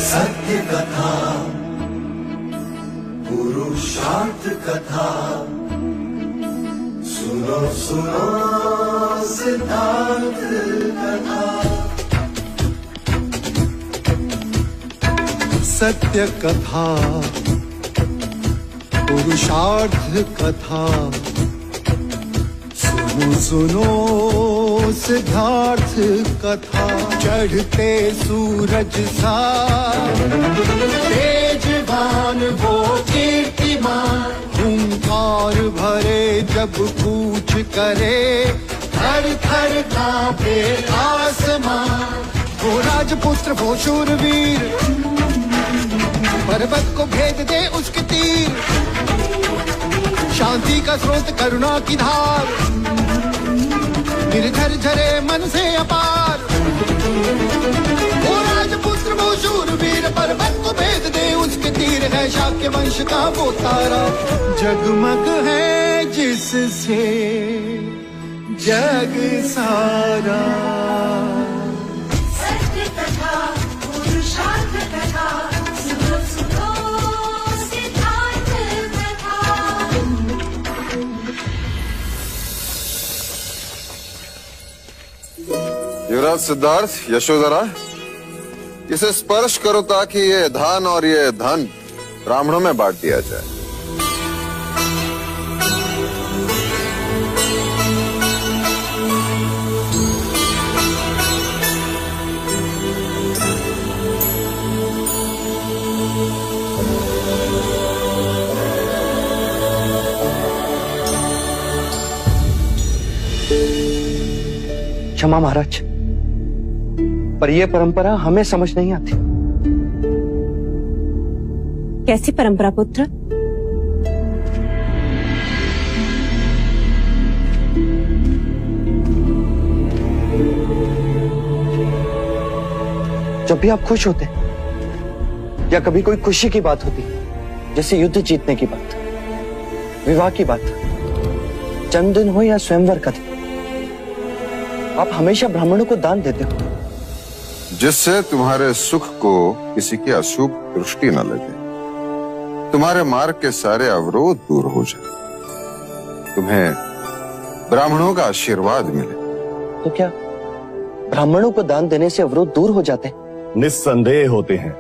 सत्य कथा, पुरुषार्थ कथा, सुनो सुनो सिद्धांत कथा। सत्य कथा, पुरुषार्थ कथा, सुनो सुनो सिद्धार्थ कथा। चढ़ते सूरज सा तेजवान वो कीर्तिमान, हुंकार भरे जब कूच करे, थर थर कांपे आसमान। वो राजपुत्र वो शूरवीर, पर्वत को भेद दे उसके तीर, शांति का स्रोत करुणा की धार, निर्झर झरे मन से अपार। वो राजपुत्र वो शूरवीर, पर्वत को भेद दे उसके तीर, है शाक्य वंश का वो तारा, जगमग है जिससे जग सारा। सत्य कथा, पुरुषार्थ कथा, सुनो सुनो सिद्धार्थ कथा। युवराज सिद्धार्थ, यशोधरा, इसे स्पर्श करो ताकि ये धन और ये धन ब्राह्मणों में बांट दिया जाए। क्षमा महाराज, पर यह परंपरा हमें समझ नहीं आती। कैसी परंपरा पुत्र? जब भी आप खुश होते या कभी कोई खुशी की बात होती, जैसे युद्ध जीतने की बात, विवाह की बात, जन्मदिन हो या स्वयंवर का दिन, आप हमेशा ब्राह्मणों को दान देते हो, जिससे तुम्हारे सुख को किसी की अशुभ दृष्टि न लगे, तुम्हारे मार्ग के सारे अवरोध दूर हो जाए, तुम्हें ब्राह्मणों का आशीर्वाद मिले। तो क्या ब्राह्मणों को दान देने से अवरोध दूर हो जाते हैं? निस्संदेह होते हैं।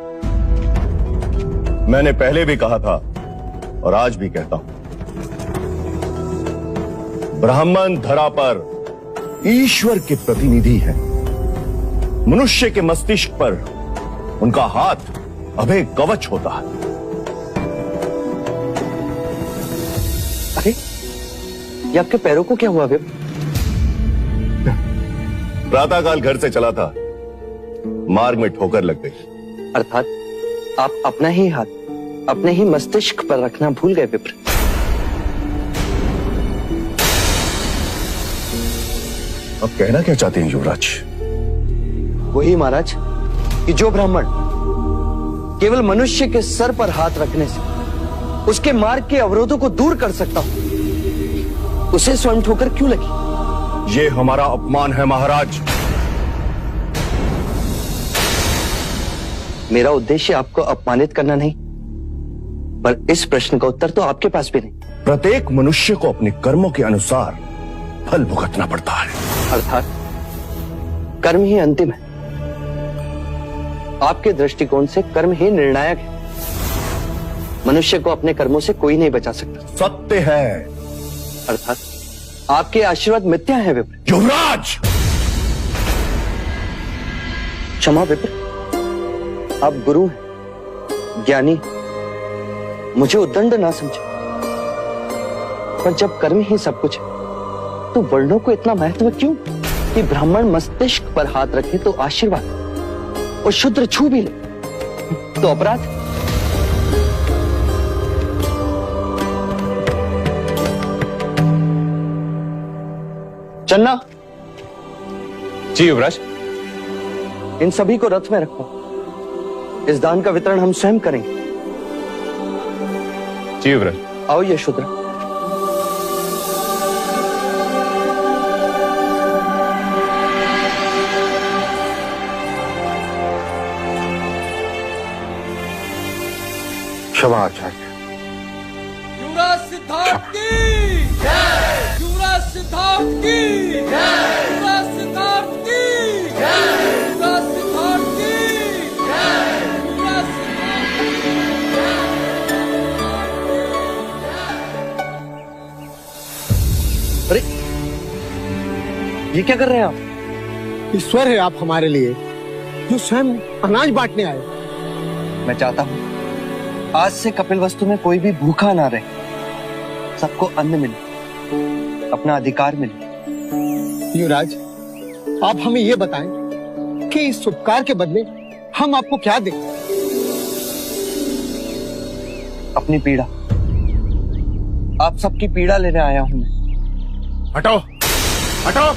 मैंने पहले भी कहा था और आज भी कहता हूं, ब्राह्मण धरा पर ईश्वर के प्रतिनिधि हैं। मनुष्य के मस्तिष्क पर उनका हाथ अभय कवच होता है। अरे, ये आपके पैरों को क्या हुआ विप? प्रातःकाल घर से चला था, मार्ग में ठोकर लग गई। अर्थात आप अपना ही हाथ अपने ही मस्तिष्क पर रखना भूल गए विप्र। अब कहना क्या चाहते हैं युवराज? वही महाराज कि जो ब्राह्मण केवल मनुष्य के सर पर हाथ रखने से उसके मार्ग के अवरोधों को दूर कर सकता हो, उसे स्वयं ठोकर क्यों लगी? ये हमारा अपमान है महाराज। मेरा उद्देश्य आपको अपमानित करना नहीं, पर इस प्रश्न का उत्तर तो आपके पास भी नहीं। प्रत्येक मनुष्य को अपने कर्मों के अनुसार फल भुगतना पड़ता है। अर्थात कर्म ही अंतिम है। आपके दृष्टिकोण से कर्म ही निर्णायक है। मनुष्य को अपने कर्मों से कोई नहीं बचा सकता। सत्य है। अर्थात आपके आशीर्वाद मिथ्या है विप्र। युवराज! क्षमा विप्र, आप गुरु हैं, ज्ञानी, मुझे उद्दंड ना समझे, पर जब कर्म ही सब कुछ है तो वर्णों को इतना महत्व क्यों कि ब्राह्मण मस्तिष्क पर हाथ रखे तो आशीर्वाद और शूद्र छू भी ले तो अपराध। चन्ना। जी युवराज। इन सभी को रथ में रखो, इस दान का वितरण हम स्वयं करेंगे। जी युवराज। आओ यशोधरा। क्षमा आचार्य। युवराज सिद्धार्थ की जय, युवराज सिद्धार्थ की जय, युवराज सिद्धार्थ की जय, युवराज सिद्धार्थ की जय, युवराज अरे ये क्या कर रहे हैं आप? ईश्वर है आप हमारे लिए, जो स्वयं अनाज बांटने आए। मैं चाहता हूँ आज से कपिल वस्तु में कोई भी भूखा ना रहे, सबको अन्न मिले, अपना अधिकार मिले। युवराज, आप हमें ये बताएं कि इस उपकार के बदले हम आपको क्या दें? अपनी पीड़ा, आप सबकी पीड़ा लेने आया हूं मैं। हटो, हटो।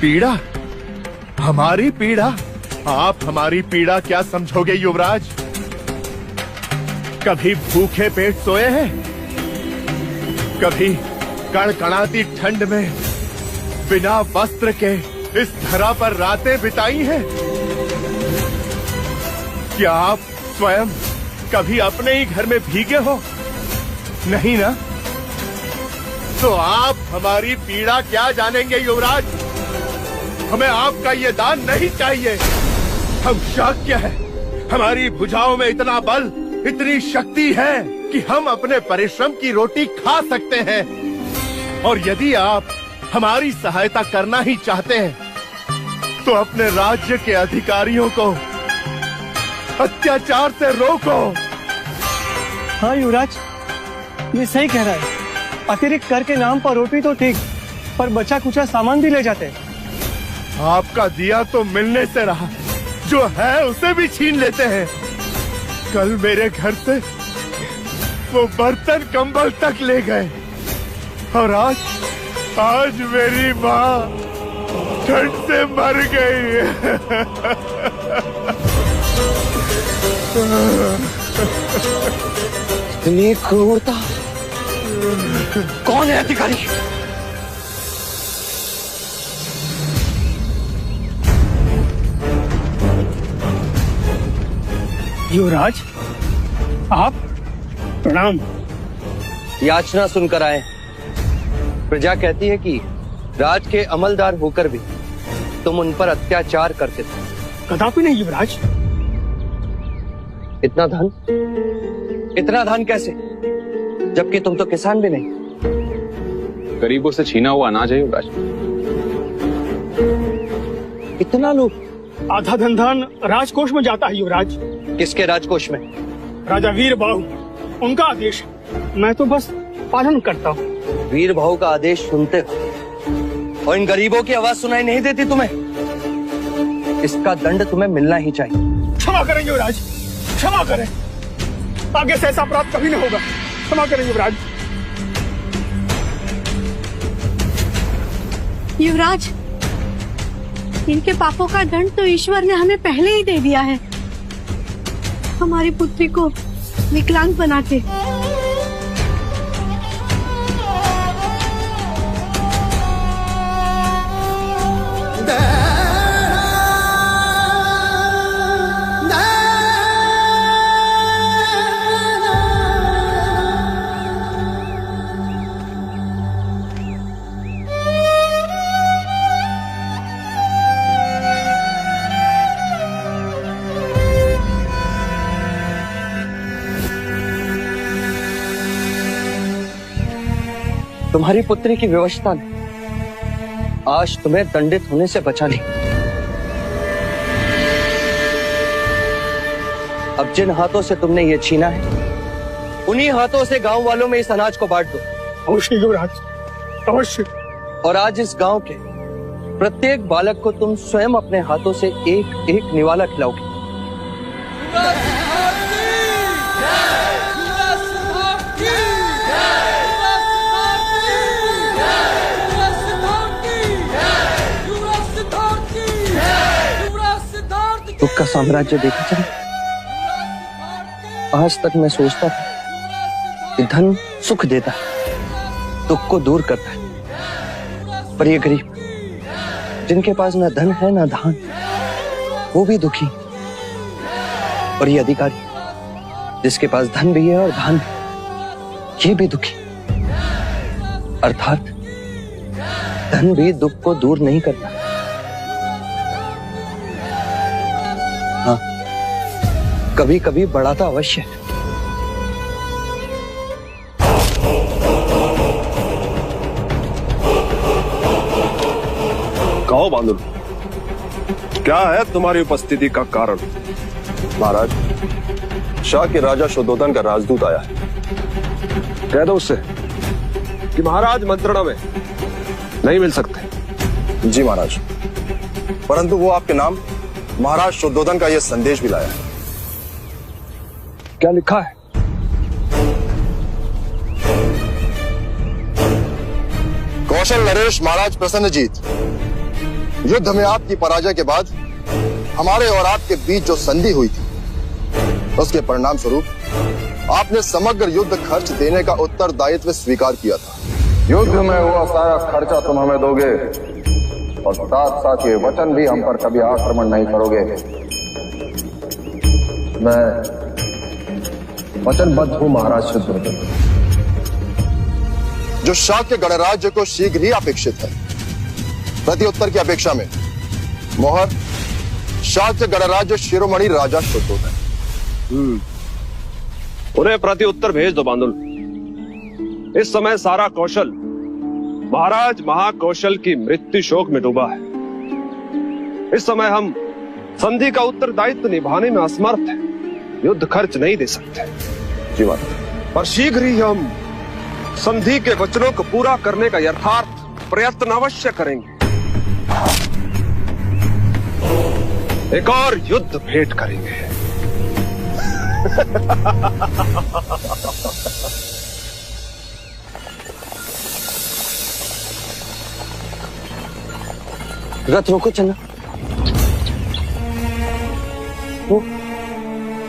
पीड़ा? हमारी पीड़ा? आप हमारी पीड़ा क्या समझोगे युवराज? कभी भूखे पेट सोए हैं? कभी कड़कड़ाती ठंड में बिना वस्त्र के इस धरा पर रातें बिताई हैं? क्या आप स्वयं कभी अपने ही घर में भीगे हो? नहीं ना? तो आप हमारी पीड़ा क्या जानेंगे युवराज? हमें आपका ये दान नहीं चाहिए। हम शाक्य हैं, हमारी भुजाओं में इतना बल, इतनी शक्ति है कि हम अपने परिश्रम की रोटी खा सकते हैं। और यदि आप हमारी सहायता करना ही चाहते हैं तो अपने राज्य के अधिकारियों को अत्याचार से रोको। हाँ युवराज, ये सही कह रहा है। अतिरिक्त कर के नाम पर रोटी तो ठीक, पर बचा कुचा सामान भी ले जाते। आपका दिया तो मिलने से रहा, जो है उसे भी छीन लेते हैं। कल मेरे घर से वो बर्तन कंबल तक ले गए, और आज मेरी माँ ठंड से मर गई। इतनी क्रूरता! कौन है अधिकारी? युवराज, आप प्रणाम। याचना सुनकर आए। प्रजा कहती है कि राज के अमलदार होकर भी तुम उन पर अत्याचार करते थे। कदापि नहीं युवराज। इतना धन कैसे, जबकि तुम तो किसान भी नहीं। गरीबों से छीना हुआ अनाज है युवराज। इतना लोग? आधा धन राजकोष में जाता है युवराज। किसके राजकोष में? राजा वीर बाहु, उनका आदेश। मैं तो बस पालन करता हूँ। वीर बाहु का आदेश सुनते हो और इन गरीबों की आवाज सुनाई नहीं देती तुम्हें? इसका दंड तुम्हें मिलना ही चाहिए। क्षमा करें युवराज, क्षमा करें। आगे से ऐसा अपराध कभी नहीं होगा। क्षमा करें युवराज। युवराज, इनके पापों का दंड तो ईश्वर ने हमें पहले ही दे दिया है, हमारी पुत्री को विकलांग बना के। तुम्हारी पुत्री की विवशता ने आज तुम्हें दंडित होने से बचा ली। अब जिन हाथों से तुमने ये छीना है, उन्हीं हाथों से गांव वालों में इस अनाज को बांट दो। अवश्य युवराज, अवश्य। और आज इस गांव के प्रत्येक बालक को तुम स्वयं अपने हाथों से एक एक निवाला खिलाओगे। दुख का साम्राज्य देखा चले। आज तक मैं सोचता था कि धन सुख देता है, दुख को दूर करता है, पर ये गरीब जिनके पास ना धन है ना धान, वो भी दुखी। और ये अधिकारी जिसके पास धन भी है और धान भी, ये भी दुखी। अर्थात धन भी दुख को दूर नहीं करता। हाँ, कभी कभी बढ़ाता अवश्य है। कहो बांदुल, क्या है तुम्हारी उपस्थिति का कारण? महाराज, शाह के राजा शुद्धोधन का राजदूत आया है। कह दो उससे कि महाराज मंत्रणा में नहीं मिल सकते। जी महाराज, परंतु वो आपके नाम महाराज शुद्धोधन का यह संदेश भी लाया है। क्या लिखा है? कौशल नरेश महाराज प्रसन्नजीत, युद्ध में आपकी पराजय के बाद हमारे और आपके बीच जो संधि हुई थी, उसके परिणाम स्वरूप आपने समग्र युद्ध खर्च देने का उत्तरदायित्व स्वीकार किया था। युद्ध में हुआ सारा खर्चा तुम हमें दोगे और साथ साथ ये वचन भी हम पर कभी आक्रमण नहीं करोगे। मैं वचनबद्ध हूं महाराज शुद्धोधन। जो शाक्य गणराज्य को शीघ्र ही अपेक्षित है, प्रत्युत्तर की अपेक्षा में मोहर शाक्य गणराज्य शिरोमणि राजा शुद्धोधन। उन्हें प्रत्युत्तर भेज दो बांदुल। इस समय सारा कौशल महाराज महाकौशल की मृत्यु शोक में डूबा है। इस समय हम संधि का उत्तरदायित्व निभाने में असमर्थ हैं। युद्ध खर्च नहीं दे सकते। जी महाराज, पर शीघ्र ही हम संधि के वचनों को पूरा करने का यथार्थ प्रयत्न अवश्य करेंगे। एक और युद्ध भेंट करेंगे। रथ रोको चलना। वो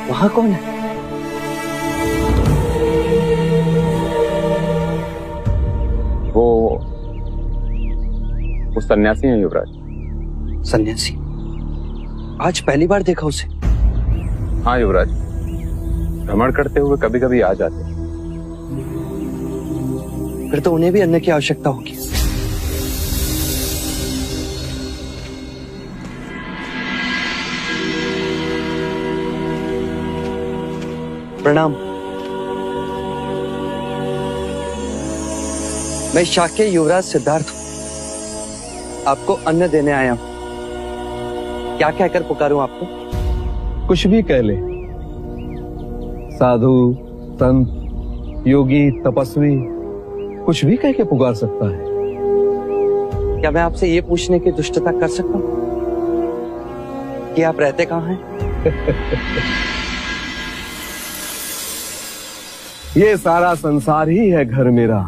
वहां कौन है? वो सन्यासी है युवराज। सन्यासी? आज पहली बार देखा उसे। हाँ युवराज, भ्रमण करते हुए कभी कभी आ जाते। फिर तो उन्हें भी अन्न की आवश्यकता होगी। प्रणाम। मैं शाक्य युवराज सिद्धार्थ हूं, आपको अन्न देने आया हूं। क्या कहकर पुकारूं आपको? कुछ भी कह ले। साधु, संत, योगी, तपस्वी, कुछ भी कह के पुकार सकता है। क्या मैं आपसे ये पूछने की दुष्टता कर सकता हूं कि आप रहते कहां हैं? ये सारा संसार ही है घर मेरा।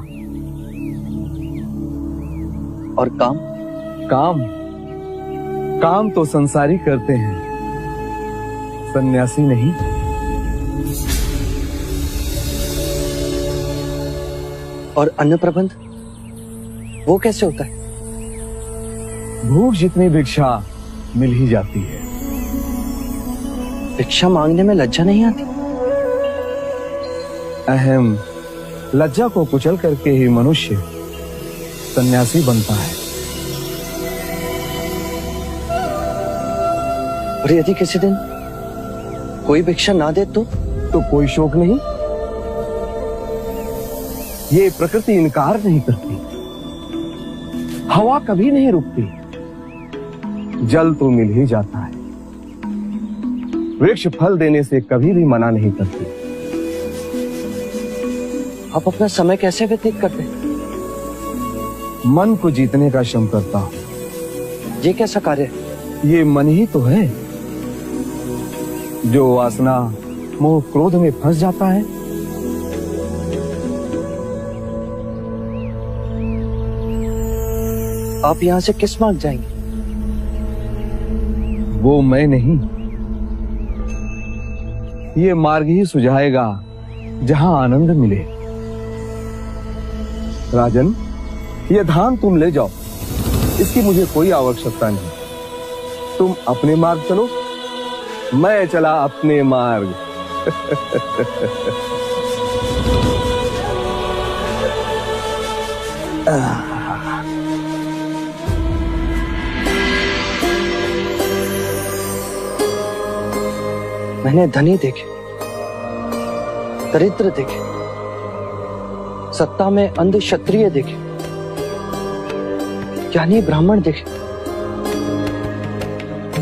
और काम? काम तो संसारी करते हैं, सन्यासी नहीं। और अन्न प्रबंध वो कैसे होता है? भूख जितनी भिक्षा मिल ही जाती है। भिक्षा मांगने में लज्जा नहीं आती? अहम लज्जा को कुचल करके ही मनुष्य सन्यासी बनता है। और यदि किसी दिन कोई भिक्षा ना दे तो कोई शोक नहीं। ये प्रकृति इनकार नहीं करती। हवा कभी नहीं रुकती। जल तो मिल ही जाता है। वृक्ष फल देने से कभी भी मना नहीं करती। आप अपना समय कैसे व्यतीत करते हैं? मन को जीतने का श्रम करता हूं। ये कैसा कार्य है? ये मन ही तो है जो वासना मोह क्रोध में फंस जाता है। आप यहां से किस मार्ग जाएंगे? वो मैं नहीं, ये मार्ग ही सुझाएगा जहां आनंद मिले। राजन, ये धान तुम ले जाओ, इसकी मुझे कोई आवश्यकता नहीं। तुम अपने मार्ग चलो, मैं चला अपने मार्ग। मैंने धनी देखे, दरिद्र देखे, सत्ता में अंध क्षत्रिय देखे, ज्ञानी ब्राह्मण देखे,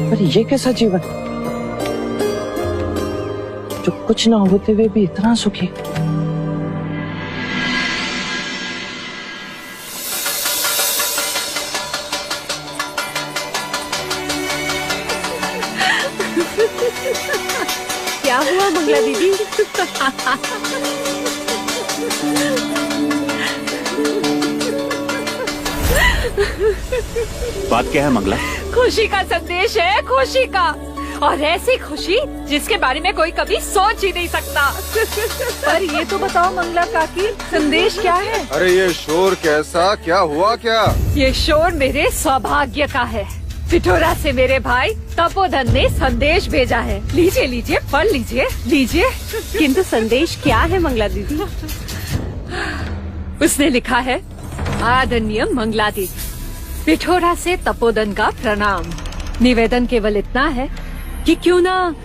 पर ये कैसा जीवन जो कुछ ना होते हुए भी इतना सुखी। क्या हुआ मंगला दीदी? बात क्या है मंगला? खुशी का संदेश है, खुशी का, और ऐसी खुशी जिसके बारे में कोई कभी सोच ही नहीं सकता। पर ये तो बताओ मंगला काकी, संदेश क्या है? अरे ये शोर कैसा, क्या हुआ क्या? ये शोर मेरे सौभाग्य का है। पिठोरा से मेरे भाई तपोधन ने संदेश भेजा है। लीजिए लीजिए, पढ़ लीजिए, लीजिए। किंतु संदेश क्या है मंगला दीदी? उसने लिखा है, आदरणीय मंगला दीदी, पिठोरा से तपोधन का प्रणाम। निवेदन केवल इतना है कि क्यों ना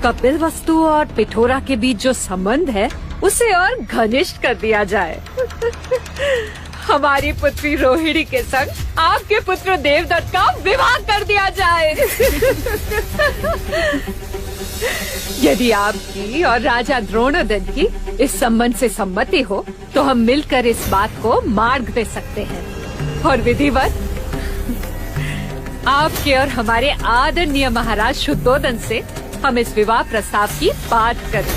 कपिल वस्तु और पिठोरा के बीच जो संबंध है उसे और घनिष्ठ कर दिया जाए। हमारी पुत्री रोहिणी के संग आपके पुत्र देवदत्त का विवाह कर दिया जाए। यदि आपकी और राजा द्रोणादन की इस संबंध से सम्मति हो तो हम मिलकर इस बात को मार्ग दे सकते हैं और विधिवत आपके और हमारे आदरणीय महाराज शुद्धोदन से हम इस विवाह प्रस्ताव की बात करें।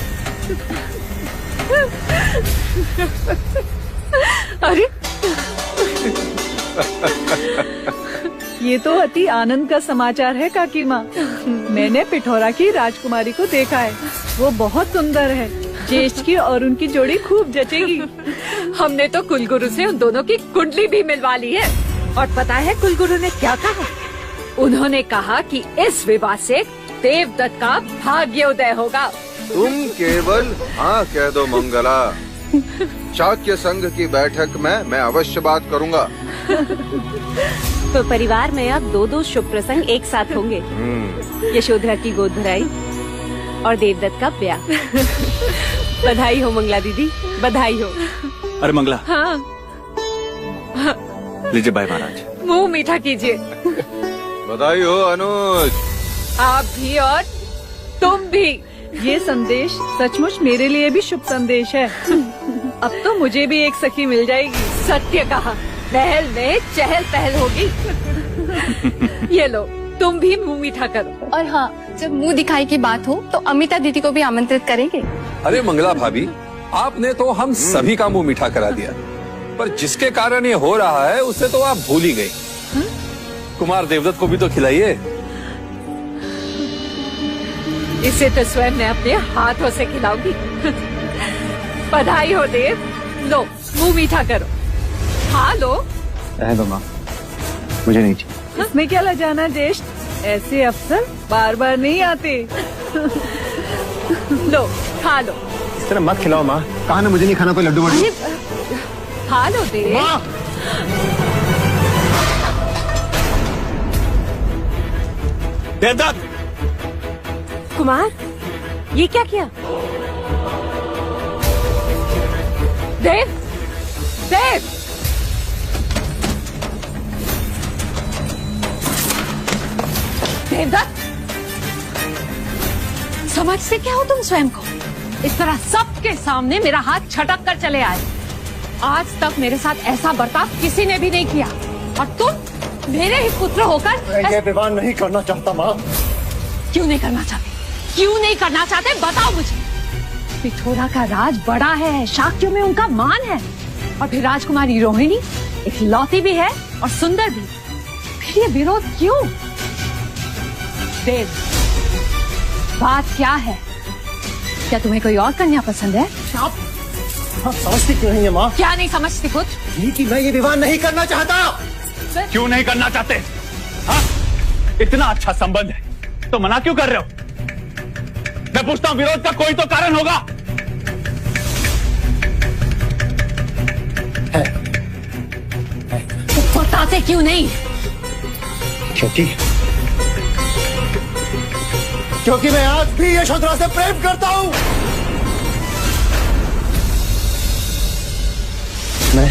अरे ये तो अति आनंद का समाचार है काकी माँ। मैंने पिठोरा की राजकुमारी को देखा है, वो बहुत सुंदर है। ज्येष्ठ की और उनकी जोड़ी खूब जचेगी। हमने तो कुलगुरु से उन दोनों की कुंडली भी मिलवा ली है। और पता है कुलगुरु ने क्या कहा? उन्होंने कहा कि इस विवाह से देवदत्त का भाग्योदय होगा। तुम केवल हाँ कह दो मंगला। शाक्य संघ की बैठक में मैं अवश्य बात करूंगा। तो परिवार में अब 2-2 शुभ प्रसंग एक साथ होंगे। यशोधरा की गोद भराई और देवदत्त का ब्याह। बधाई हो मंगला दीदी, बधाई हो। अरे मंगला। हाँ। लीजिए भाई महाराज। मुंह मीठा कीजिए। बधाई हो अनुज। आप भी और तुम भी। ये संदेश सचमुच मेरे लिए भी शुभ संदेश है। अब तो मुझे भी एक सखी मिल जाएगी। सत्य कहा, महल में चहल पहल होगी। ये लो, तुम भी मुंह मीठा करो। और हाँ, जब मुंह दिखाई की बात हो तो अमिता दीदी को भी आमंत्रित करेंगे। अरे मंगला भाभी, आपने तो हम सभी का मुंह मीठा करा दिया, पर जिसके कारण ये हो रहा है उसे तो आप भूल ही गई। कुमार देवदत्त को भी तो खिलाइए। इसे तो स्वयं मैं अपने हाथों से खिलाऊंगी। बधाई हो देव। लो, मुंह मीठा करो। हाँ लो। दो माँ, मुझे नहीं चाहिए। इसमें क्या लजाना ज्येष्ठ, ऐसे अफसर बार बार नहीं आते। लो, खा लो। इस तरह मत खिलाओ माँ, कहा ना मुझे नहीं खाना कोई लड्डू वड्डू। खा लो देव। देवदत्त। कुमार, ये क्या किया? देव, देव। देवदत्त, समझते क्या हो तुम स्वयं को? इस तरह सबके सामने मेरा हाथ छटक कर चले आए। आज तक मेरे साथ ऐसा बर्ताव किसी ने भी नहीं किया, और तुम मेरे ही पुत्र होकर ये विवाह नहीं करना चाहता माँ। क्यों नहीं करना चाहते? क्यों नहीं करना चाहते बताओ मुझे। पिठोरा का राज बड़ा है, शाक्यों में उनका मान है, और फिर राजकुमारी रोहिणी इकलौती भी है और सुंदर भी। फिर ये विरोध क्यों? देव, बात क्या है? क्या तुम्हें कोई और कन्या पसंद है? आप समझती क्यों नहीं है माँ? क्या नहीं समझती पुत्र? कि मैं ये विवाह नहीं करना चाहता। क्यों नहीं करना चाहते? हाँ? इतना अच्छा संबंध है तो मना क्यों कर रहे हो? पूछता हूँ, विरोध का कोई तो कारण होगा। बताते क्यों नहीं? क्योंकि मैं आज भी यशोधरा से प्रेम करता हूं। मैं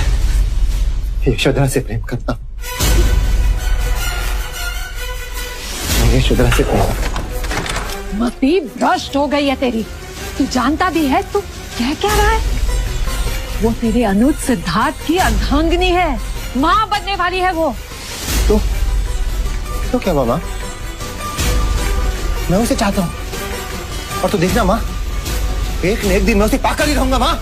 यशोधरा से प्रेम करता हूं। मैं यशोधरा से प्रेम करता हूं। मति भ्रष्ट हो गई है तेरी। तू जानता भी है तू क्या रहा है? वो तेरे अनुज सिद्धार्थ की अर्धांगिनी है, माँ बनने वाली है वो। तो क्या मामा, मैं उसे चाहता हूं। और तू देखना माँ, एक न एक दिन मैं उसे पाकर ही रहूंगा माँ।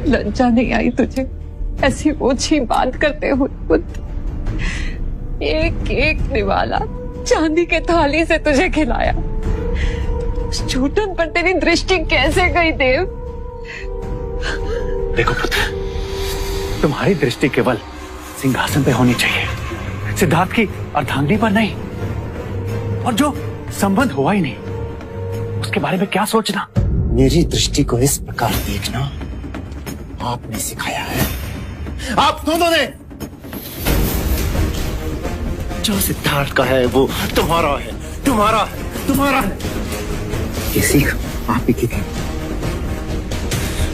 लज्जा नहीं आई तुझे ऐसी ओछी बात करते हुए? पुत्र, एक एक निवाला चांदी के थाली से तुझे खिलाया। उस झूठन पर तेरी दृष्टि कैसे गई देव? देखो पुत्र, तुम्हारी दृष्टि केवल सिंहासन पे होनी चाहिए, सिद्धार्थ की अर्धांगिनी पर नहीं। और जो संबंध हुआ ही नहीं उसके बारे में क्या सोचना। मेरी दृष्टि को इस प्रकार देखना आपने सिखाया है, आप दोनों ने। जो सिद्धार्थ का है वो तुम्हारा है, तुम्हारा है, तुम्हारा है। ये सीख आप ही की थी।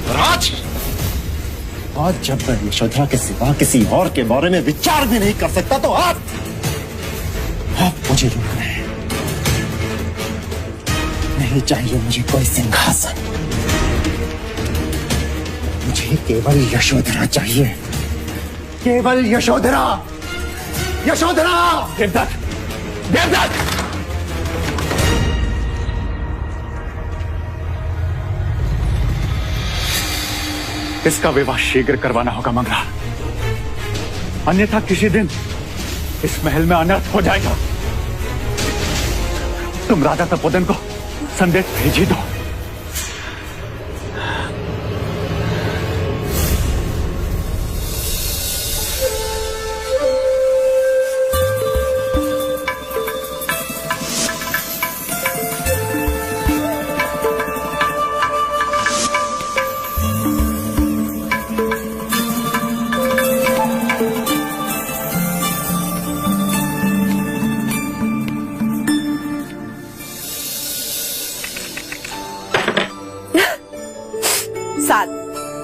राज, आज जब मैं यशोधरा के सिवा किसी और के बारे में विचार भी नहीं कर सकता तो आप मुझे रोक रहे हैं। नहीं चाहिए मुझे कोई सिंहासन, मुझे केवल यशोधरा चाहिए, केवल यशोधरा, यशोधरा। देवदत्त, देवदत्त! इसका विवाह शीघ्र करवाना होगा मंगला, अन्यथा किसी दिन इस महल में अनर्थ हो जाएगा। तुम राजा तपोधन को संदेश भेज ही दो।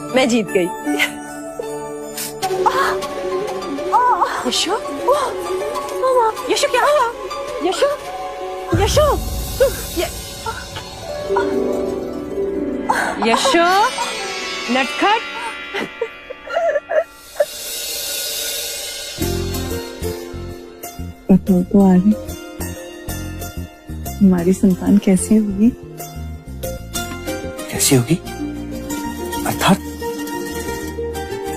मैं जीत गई। यशो, यशो क्या हुआ? यशो, यशो, यशो, नटखट। तो आ रही, हमारी संतान कैसी होगी? कैसी होगी अर्थात?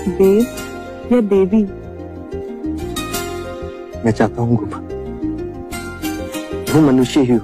देव या देवी? मैं चाहता हूं गोपा, वो मनुष्य ही हो।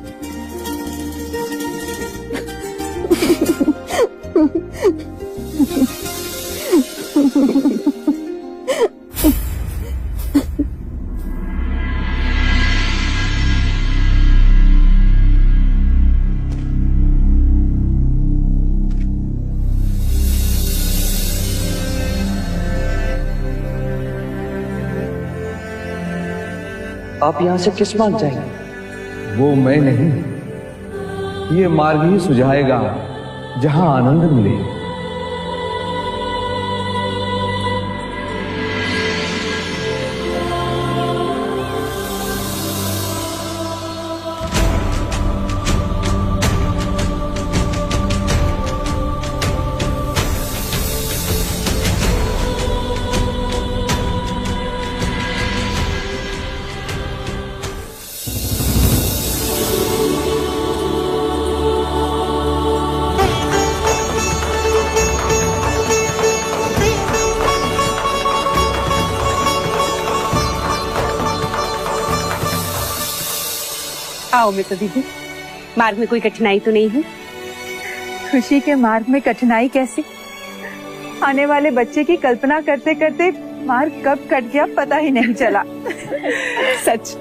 आप यहां से किस मार्ग जाएंगे? वो मैं नहीं, ये मार्ग ही सुझाएगा जहां आनंद मिले। आओ मित्र दीदी, मार्ग में कोई कठिनाई तो नहीं है? खुशी के मार्ग में कठिनाई कैसी? आने वाले बच्चे की कल्पना करते करते मार्ग कब कट गया पता ही नहीं चला। सच,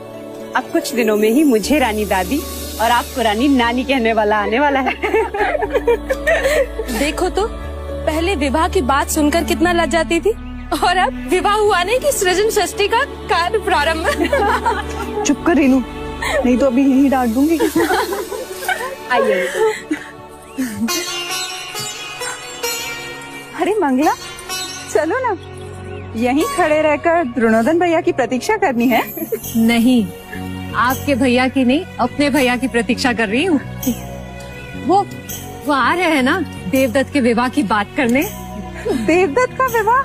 अब कुछ दिनों में ही मुझे रानी दादी और आपको रानी नानी कहने वाला आने वाला है। देखो तो, पहले विवाह की बात सुनकर कितना लज्जाती थी, और अब विवाह हुआ नहीं कि सृजन षष्ठी का कार्य प्रारंभ। चुप कर रेनू, नहीं तो अभी यही डांट दूंगी। आइए। अरे मंगला, चलो ना, यहीं खड़े रहकर द्रोणोदन भैया की प्रतीक्षा करनी है। नहीं, आपके भैया की नहीं, अपने भैया की प्रतीक्षा कर रही हूँ। वो आ रहे हैं ना देवदत्त के विवाह की बात करने। देवदत्त का विवाह?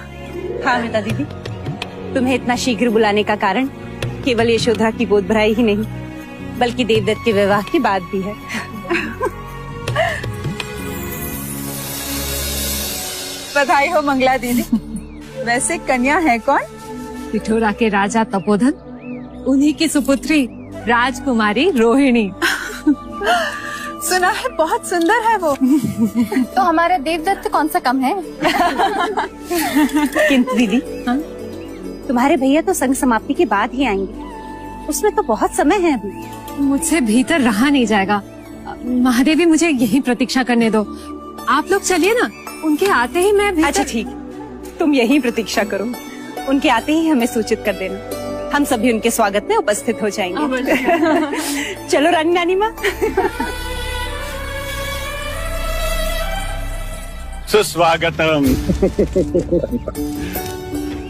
हाँ मिता दीदी, तुम्हें इतना शीघ्र बुलाने का कारण केवल यशोधरा की गोद भराई ही नहीं, बल्कि देवदत्त के विवाह की बात भी है। बधाई हो मंगला दीदी। वैसे कन्या है कौन? पिठोरा के राजा तपोधन, उन्हीं की सुपुत्री राजकुमारी रोहिणी। सुना है बहुत सुंदर है वो। तो हमारा देवदत्त कौन सा कम है? किंतु दीदी, तुम्हारे भैया तो संग समाप्ति के बाद ही आएंगे, उसमें तो बहुत समय है अभी। मुझसे भीतर रहा नहीं जाएगा। महादेवी, मुझे यही प्रतीक्षा करने दो। आप लोग चलिए ना, उनके आते ही मैं भीतर... अच्छा ठीक, तुम यही प्रतीक्षा करो, उनके आते ही हमें सूचित कर देना, हम सभी उनके स्वागत में उपस्थित हो जाएंगे। चलो रानी नानी माँ। सुस्वागतम।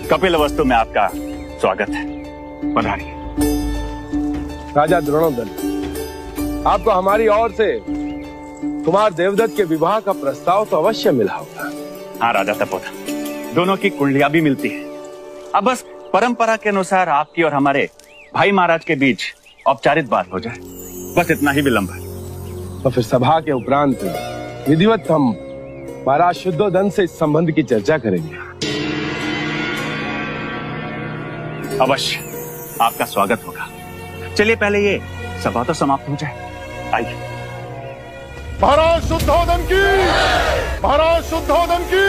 कपिल वस्तु में आपका स्वागत है, पधारिए। राजा द्रोणोदन, आपको हमारी ओर से कुमार देवदत्त के विवाह का प्रस्ताव तो अवश्य मिला होगा। हाँ राजा तपोधन, दोनों की कुंडलियां भी मिलती है। अब बस परंपरा के अनुसार आपकी और हमारे भाई महाराज के बीच औपचारिक बात हो जाए, बस इतना ही विलंब है। तो फिर सभा के उपरांत विधिवत हम महाराज शुद्धोदन से इस संबंध की चर्चा करेंगे। अवश्य आपका स्वागत होगा। चलिए पहले ये सभा तो समाप्त हो जाए, आइए। महाराज शुद्धोदन की, महाराज शुद्धोदन की।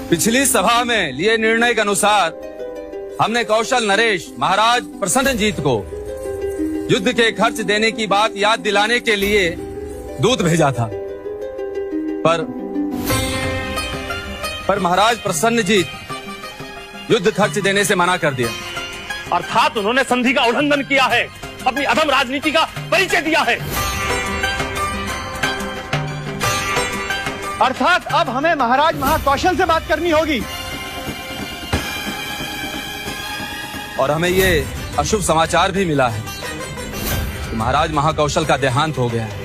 पिछली सभा में लिए निर्णय के अनुसार हमने कौशल नरेश महाराज प्रसन्नजीत को युद्ध के खर्च देने की बात याद दिलाने के लिए दूत भेजा था, पर महाराज प्रसन्नजीत युद्ध खर्च देने से मना कर दिया। अर्थात उन्होंने संधि का उल्लंघन किया है, अपनी अधम राजनीति का परिचय दिया है। अर्थात अब हमें महाराज महाकौशल से बात करनी होगी। और हमें ये अशुभ समाचार भी मिला है कि महाराज महाकौशल का देहांत हो गया है।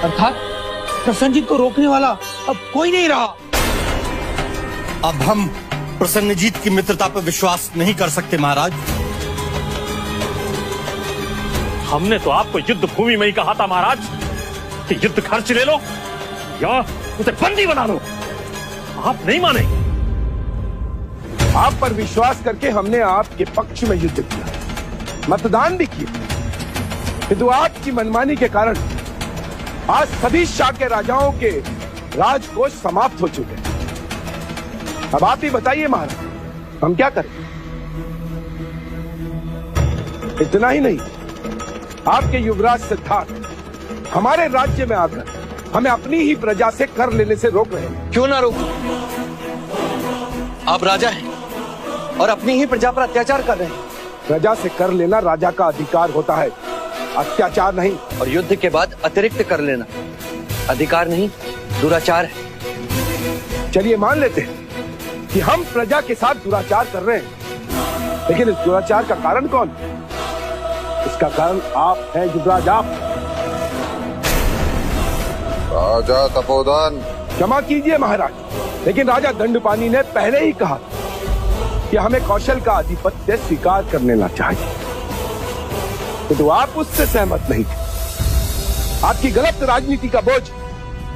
अर्थात प्रसन्नजीत को रोकने वाला अब कोई नहीं रहा। अब हम प्रसन्नजीत की मित्रता पर विश्वास नहीं कर सकते महाराज। हमने तो आपको युद्ध भूमि में ही कहा था महाराज कि युद्ध खर्च ले लो या उसे बंदी बना लो। आप नहीं माने। आप पर विश्वास करके हमने आपके पक्ष में युद्ध किया, मतदान भी किया, किंतु आपकी मनमानी के कारण आज सभी शाक्य राजाओं के राजकोष समाप्त हो चुके हैं। अब आप ही बताइए महाराज, हम क्या करें? इतना ही नहीं, आपके युवराज सिद्धार्थ हमारे राज्य में आकर हमें अपनी ही प्रजा से कर लेने से रोक रहे हैं। क्यों ना रोको? आप राजा हैं और अपनी ही प्रजा पर अत्याचार कर रहे हैं। प्रजा से कर लेना राजा का अधिकार होता है, अत्याचार नहीं। और युद्ध के बाद अतिरिक्त कर लेना अधिकार नहीं, दुराचार है। चलिए मान लेते हैं कि हम प्रजा के साथ दुराचार कर रहे हैं, लेकिन इस दुराचार का कारण कौन? इसका कारण आप हैं युवराज, आप। राजा तपोधन, क्षमा कीजिए महाराज, लेकिन राजा दंडपानी ने पहले ही कहा कि हमें कौशल का आधिपत्य स्वीकार कर लेना चाहिए, तो आप उससे सहमत नहीं थे। आपकी गलत राजनीति का बोझ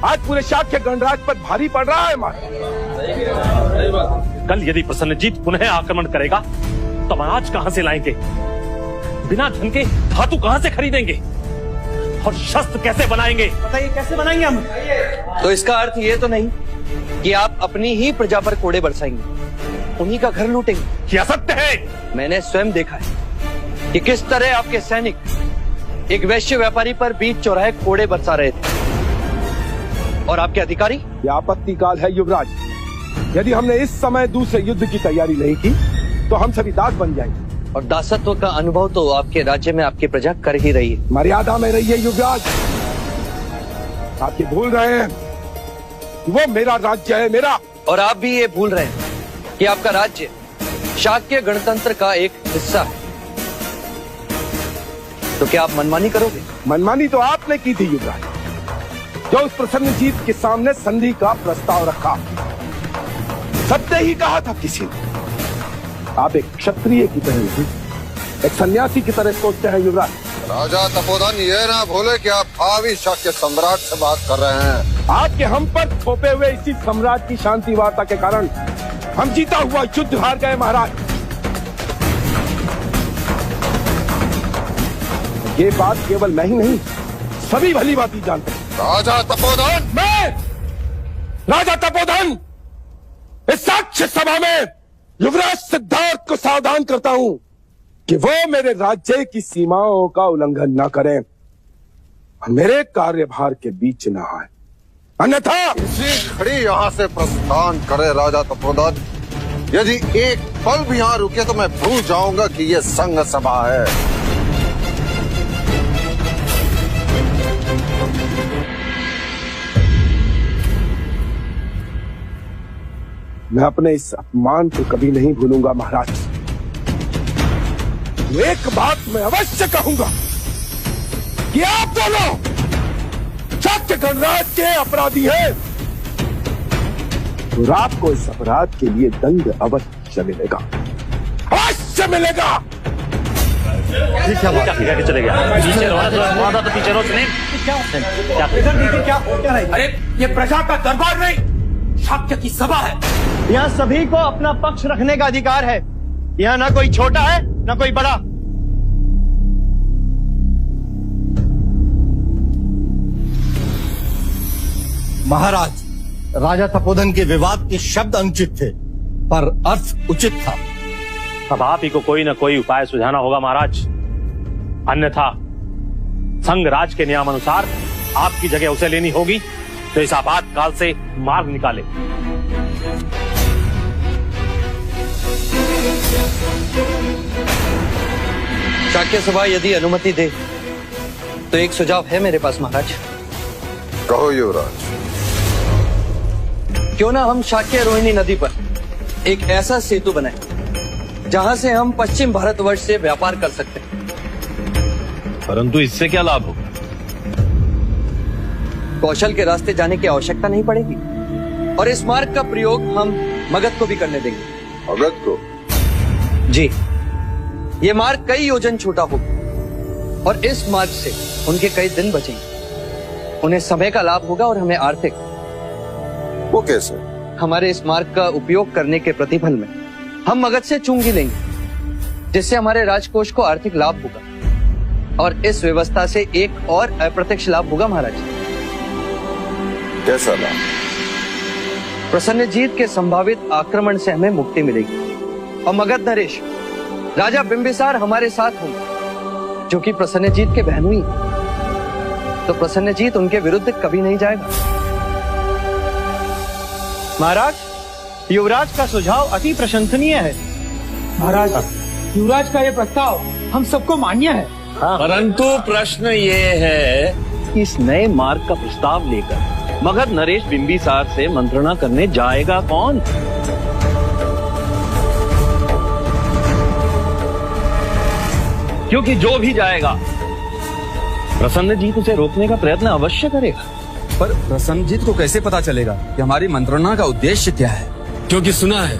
आज पूरे शाक्य गणराज पर भारी पड़ रहा है महाराज। कल यदि प्रसन्नजीत पुनः आक्रमण करेगा तो अनाज कहां से लाएंगे? बिना धन के धातु कहां से खरीदेंगे? और शस्त्र कैसे बनाएंगे? बताइए कैसे बनाएंगे हम? तो इसका अर्थ ये तो नहीं कि आप अपनी ही प्रजा पर कोड़े बरसाएंगे, उन्हीं का घर लूटेंगे? क्या सत्य है? मैंने स्वयं देखा है कि किस तरह आपके सैनिक एक वैश्य व्यापारी पर बीच चौराहे कोड़े बरसा रहे थे। और आपके अधिकारी? यह आपत्ति काल है युवराज। यदि हमने इस समय दूसरे युद्ध की तैयारी नहीं की तो हम सभी दास बन जाएंगे। और दासत्व का अनुभव तो आपके राज्य में आपकी प्रजा कर ही रही है। मर्यादा में रहिए युवराज। आप ये भूल रहे हैं वो मेरा राज्य है, मेरा। और आप भी ये भूल रहे हैं कि आपका राज्य शाक्य गणतंत्र का एक हिस्सा है। तो क्या आप मनमानी करोगे? मनमानी तो आपने की थी युवराज, जो उस प्रसन्नजीत के सामने संधि का प्रस्ताव रखा। सत्य ही कहा था किसी ने। आप एक क्षत्रिय की तरह नहीं, एक सन्यासी की तरह सोचते हैं युवराज। राजा तपोधन ये ना भूले कि आप भावी शाक्य सम्राट से बात कर रहे हैं। आपके हम पर थोपे हुए इसी सम्राट की शांति वार्ता के कारण हम जीता हुआ युद्ध हार गए महाराज। ये बात केवल मैं ही नहीं, सभी भली भांति जानते हैं। राजा तपोधन, मैं राजा तपोधन इस साक्ष्य सभा में युवराज सिद्धार्थ को सावधान करता हूं कि वो मेरे राज्य की सीमाओं का उल्लंघन न करें और मेरे कार्यभार के बीच न आए, अन्यथा इसी घड़ी यहाँ से प्रस्थान करे राजा तपोधन। यदि एक पल भी यहाँ रुके तो मैं भूल जाऊंगा कि ये संघ सभा है। मैं अपने इस अपमान को कभी नहीं भूलूंगा महाराज। एक बात मैं अवश्य कहूंगा कि आप दोनों शाक्य गणराज के अपराधी हैं और आपको इस अपराध के लिए दंड अवश्य मिलेगा, अवश्य मिलेगा। क्या चले गया? पीछे रहो, तो पीछे रहो। अरे ये प्रजा का दरबार नहीं, शाक्य की सभा है। यहाँ सभी को अपना पक्ष रखने का अधिकार है। यहाँ ना कोई छोटा है ना कोई बड़ा। महाराज, राजा तपोधन के विवाद के शब्द अनुचित थे पर अर्थ उचित था। अब आप ही को कोई न कोई उपाय सुझाना होगा महाराज, अन्यथा संघ राज के नियम अनुसार आपकी जगह उसे लेनी होगी। तो इस आपातकाल से मार्ग निकाले। शाक्य सभा यदि अनुमति दे तो एक सुझाव है मेरे पास महाराज। कहो युवराज। क्यों ना हम शाक्य रोहिणी नदी पर एक ऐसा सेतु बनाएं जहां से हम पश्चिम भारतवर्ष से व्यापार कर सकते हैं। परंतु इससे क्या लाभ होगा? कौशल के रास्ते जाने की आवश्यकता नहीं पड़ेगी और इस मार्ग का प्रयोग हम मगध को भी करने देंगे। मगध को? जी, ये मार्ग कई योजन छोटा होगा और इस मार्ग से उनके कई दिन बचेंगे। उन्हें समय का लाभ होगा और हमें आर्थिक। वो कैसे? हमारे इस मार्ग का उपयोग करने के प्रतिफल में हम मगध से चुंगी लेंगे, जिससे हमारे राजकोष को आर्थिक लाभ होगा और इस व्यवस्था से एक और अप्रत्यक्ष लाभ होगा महाराज। कैसा लाभ? प्रसन्नजीत के संभावित आक्रमण से हमें मुक्ति मिलेगी और मगध नरेश राजा बिंबिसार हमारे साथ होंगे, जो कि प्रसन्नजीत के बहनोई। तो प्रसन्नजीत उनके विरुद्ध कभी नहीं जाएगा। महाराज, युवराज का सुझाव अति प्रशंसनीय है। महाराज, युवराज का ये प्रस्ताव हम सबको मान्य है। परंतु प्रश्न ये है कि इस नए मार्ग का प्रस्ताव लेकर मगध नरेश बिंबिसार से मंत्रणा करने जाएगा कौन? क्योंकि जो भी जाएगा प्रसन्नजीत उसे रोकने का प्रयत्न अवश्य करेगा। पर प्रसन्नजीत को कैसे पता चलेगा कि हमारी मंत्रणा का उद्देश्य क्या है? क्योंकि सुना है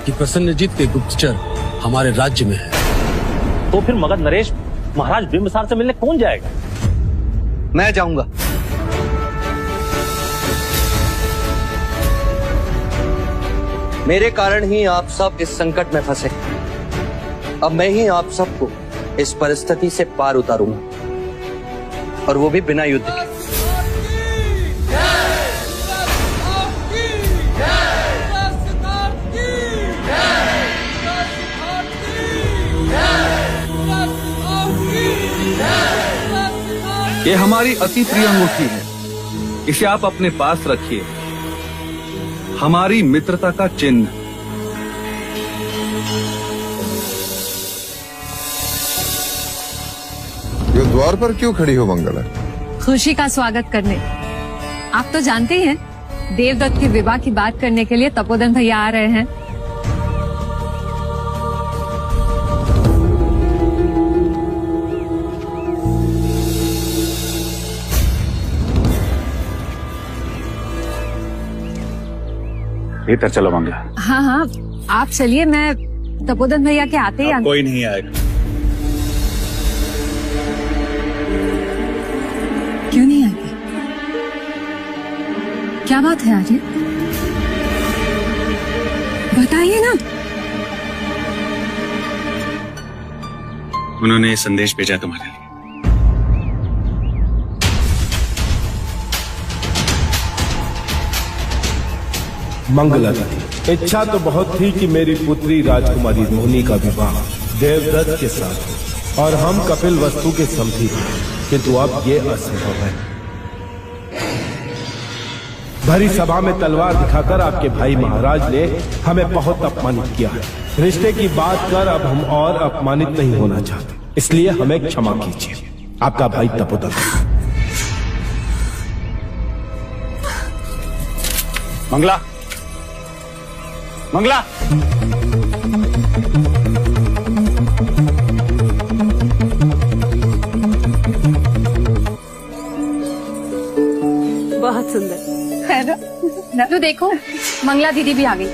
कि प्रसन्नजीत के गुप्तचर हमारे राज्य में है। तो फिर मगध नरेश महाराज बिंबिसार से मिलने कौन जाएगा? मैं जाऊंगा। मेरे कारण ही आप सब इस संकट में फंसे। अब मैं ही आप सबको इस परिस्थिति से पार उतारूंगा, और वो भी बिना युद्ध के। ये हमारी अति प्रिय अंगूठी है, इसे आप अपने पास रखिए, हमारी मित्रता का चिन्ह। ये द्वार पर क्यों खड़ी हो मंगला? खुशी का स्वागत करने। आप तो जानते ही हैं, देवदत्त के विवाह की बात करने के लिए तपोधन भैया आ रहे हैं। भीतर चलो मंगला। हाँ हाँ, आप चलिए, मैं तपोधन भैया के आते ही कोई नहीं आएगा। क्यों नहीं आएंगे? क्या बात है आर्य? बताइए ना। उन्होंने संदेश भेजा तुम्हारे लिए। मंगला दीदी, इच्छा तो बहुत थी कि मेरी पुत्री राजकुमारी रोहिणी का विवाह देवदत्त के साथ हो और हम कपिल वस्तु के समधी थे, किंतु अब ये असंभव है। भरी सभा में तलवार दिखाकर आपके भाई महाराज ने हमें बहुत अपमानित किया है। रिश्ते की बात कर अब हम और अपमानित नहीं होना चाहते, इसलिए हमें क्षमा कीजिए। आपका भाई तपोधन। मंगला, मंगला, बहुत सुंदर है ना? तो देखो, मंगला दीदी भी आ गई।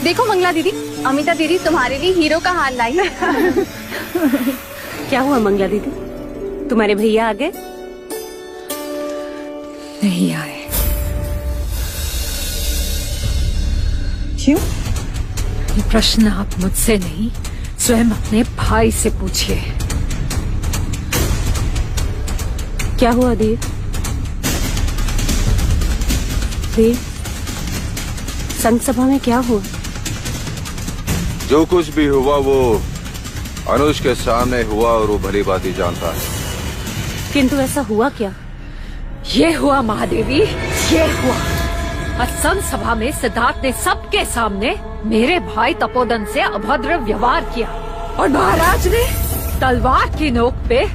देखो मंगला दीदी, अमिता दीदी तुम्हारे लिए हीरो का हार लाई है। क्या हुआ मंगला दीदी, तुम्हारे भैया आ गए? नहीं आए। क्यों? ये प्रश्न आप मुझसे नहीं, स्वयं अपने भाई से पूछिए। क्या हुआ देव? देव, संघ सभा में क्या हुआ? जो कुछ भी हुआ वो अनुज के सामने हुआ और वो भली बात ही जानता है। किंतु ऐसा हुआ क्या? ये हुआ महादेवी, ये हुआ। संघ सभा में सिद्धार्थ ने सबके सामने मेरे भाई तपोधन से अभद्र व्यवहार किया और महाराज ने तलवार की नोक पे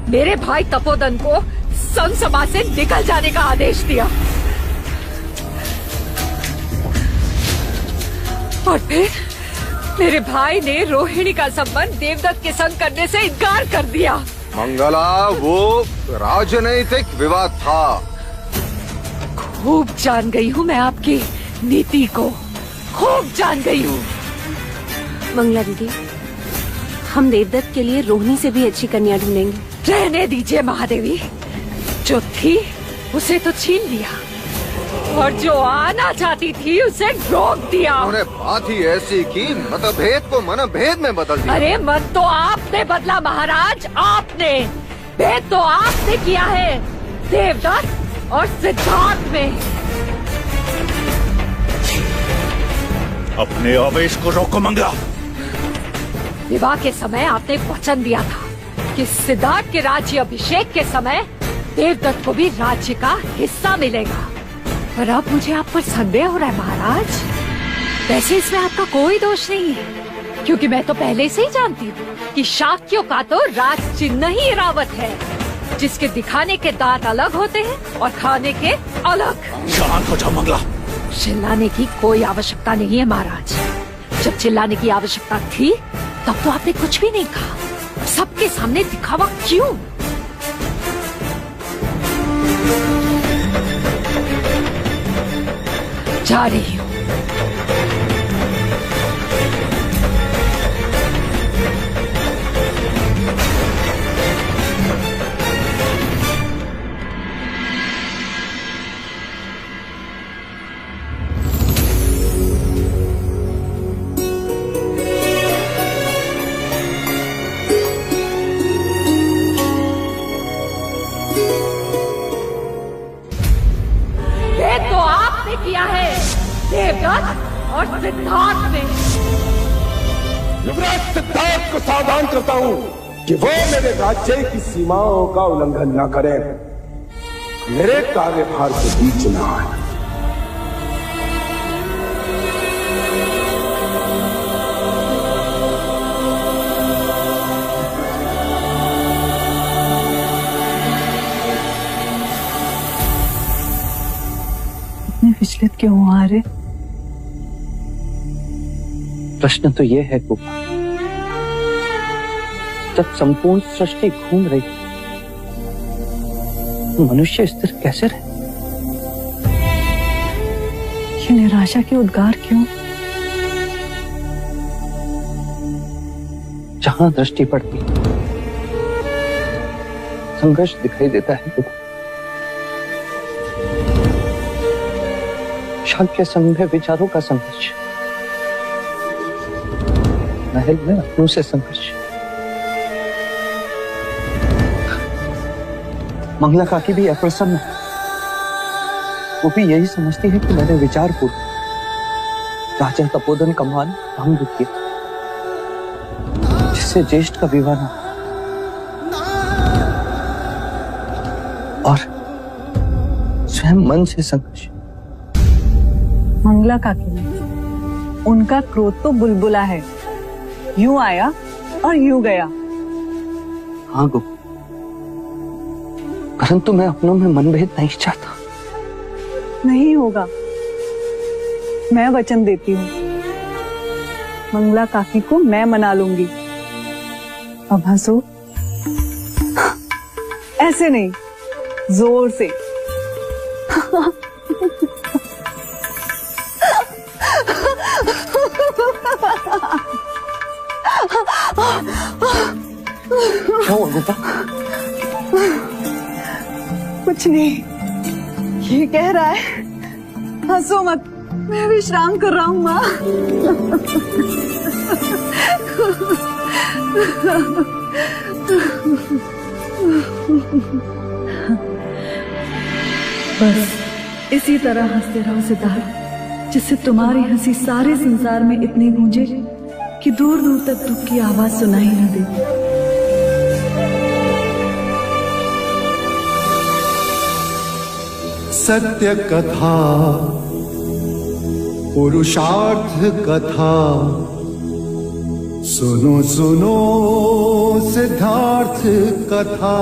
मेरे भाई तपोधन को संघ सभा से निकल जाने का आदेश दिया। और फिर मेरे भाई ने रोहिणी का संबंध देवदत्त के संग करने से इनकार कर दिया। मंगला, वो राजनैतिक विवाद था। खूब जान गई हूँ मैं आपकी नीति को, खूब जान गई हूँ। मंगला दीदी, हम देवदत्त के लिए रोहिणी से भी अच्छी कन्या ढूंढेंगे। रहने दीजिए महादेवी, जो थी उसे तो छीन लिया और जो आना चाहती थी उसे रोक दिया। उन्होंने बात ही ऐसी की, मतभेद को मनभेद में बदल दिया। अरे मत तो आपने बदला महाराज, आपने। भेद तो आपने किया है देवदत्त और सिद्धार्थ में। अपने आवेश को रोको मंगला। विवाह के समय आपने वचन दिया था कि सिद्धार्थ के राज्य अभिषेक के समय देवदत्त को भी राज्य का हिस्सा मिलेगा, पर अब मुझे आप पर संदेह हो रहा है महाराज। वैसे इसमें आपका कोई दोष नहीं है, क्योंकि मैं तो पहले से ही जानती हूँ कि शाक्यों का तो राज चिन्ह ही इरावत है, जिसके दिखाने के दांत अलग होते हैं और खाने के अलग। शांत हो जाओ मंगला। चिल्लाने की कोई आवश्यकता नहीं है महाराज। जब चिल्लाने की आवश्यकता थी तब तो आपने कुछ भी नहीं कहा। सबके सामने दिखावा क्यों? जा रही हूँ। सिद्धार्थ ने। युवराज सिद्धार्थ को सावधान करता हूं कि वो मेरे राज्य की सीमाओं का उल्लंघन न करे, मेरे कार्यभार के बीच न आए। इतने विचलित क्यों आ रहे? प्रश्न तो यह है गोपा, जब संपूर्ण सृष्टि घूम रही तो मनुष्य स्थिर कैसे रहे? ये निराशा के उद्गार क्यों? जहां दृष्टि पड़ती संघर्ष दिखाई देता है गोपा। शाक्य संघ में विचारों का संघर्ष, महल में अपनों से संघर्ष। मंगला काकी भी अप्रसन्न है, वो भी यही समझती है कि मैंने विचारपूर्वक राजा तपोधन का मान भंग किया, जिससे ज्येष्ठ का विवाह न और स्वयं मन से संघर्ष। मंगला काकी ने, उनका क्रोध तो बुलबुला है, यूं आया और यूं गया। हाँ गोपा, परंतु मैं अपनों में मनभेद नहीं चाहता। नहीं होगा, मैं वचन देती हूँ, मंगला काकी को मैं मना लूंगी। अब हंसो, ऐसे नहीं, जोर से। क्या हुआ गोपा? कुछ नहीं, ये कह रहा है हंसो मत, मैं विश्राम कर रहा हूँ माँ। बस इसी तरह हंसते रहो सिद्धार्थ, जिससे तुम्हारी हंसी सारे संसार में इतनी गूंजे कि दूर दूर तक दुख की आवाज सुनाई न दे। सत्य कथा, पुरुषार्थ कथा, सुनो सुनो सिद्धार्थ कथा।